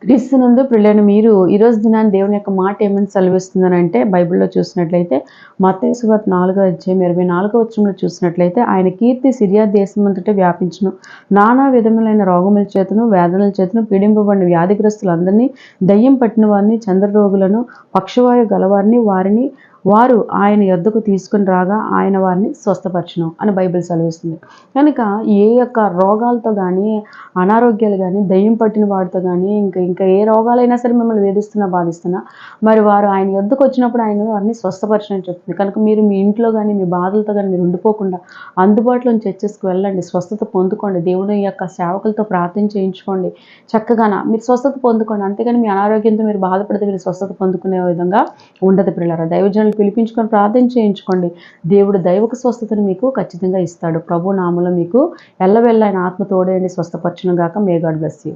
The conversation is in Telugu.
క్రీస్తునందు ప్రియులైన మీరు ఈరోజు దినాన్ని దేవుని యొక్క మాట ఏమని సెలవిస్తుందనంటే బైబిల్‌లో చూసినట్లయితే మత్తయి సువార్త 4వ అధ్యాయం 24వ వచనంలో చూసినట్లయితే ఆయన కీర్తి సిరియా దేశమంతటా వ్యాపించును. నానా విధములైన రోగముల చేతను, వేదనల చేతను పీడింపబడిన వ్యాధిగ్రస్తులందరినీ, దయ్యం పట్టిన వారిని, చంద్రరోగులను, పక్షవాయువు గలవారిని వారు ఆయన యొద్దకు తీసుకొని రాగా ఆయన వారిని స్వస్థపరచును అని బైబిల్ సెలవిస్తుంది. కనుక ఏ యొక్క రోగాలతో కానీ, అనారోగ్యాలు కానీ, దయ్యం పట్టిన వాడితో కానీ, ఇంకా ఏ రోగాలైనా సరే మిమ్మల్ని వేధిస్తున్నా, బాధిస్తున్నా మరి వారు ఆయన యొద్దకు వచ్చినప్పుడు ఆయన వారిని స్వస్థపరచని చెప్తుంది. కనుక మీరు మీ ఇంట్లో కానీ, మీ బాధలతో కానీ మీరు ఉండిపోకుండా అందుబాటులోని చర్చెస్కి వెళ్ళండి, స్వస్థత పొందుకోండి, దేవుని యొక్క సేవకులతో ప్రార్థన చేయించుకోండి, చక్కగా మీరు స్వస్థత పొందుకోండి. అంతేగాని మీ అనారోగ్యంతో మీరు బాధపడితే మీరు స్వస్థత పొందుకునే విధంగా ఉండదు ప్రియులారా. దైవజనులు పిలిపించుకొని ప్రార్థన చేయించుకోండి. దేవుడు దైవక స్వస్థతను మీకు ఖచ్చితంగా ఇస్తాడు. ప్రభు నామములో మీకు ఎల్లవెల్ల ఆయన ఆత్మ తోడేయండి, స్వస్థపరచును గాక. May God bless you.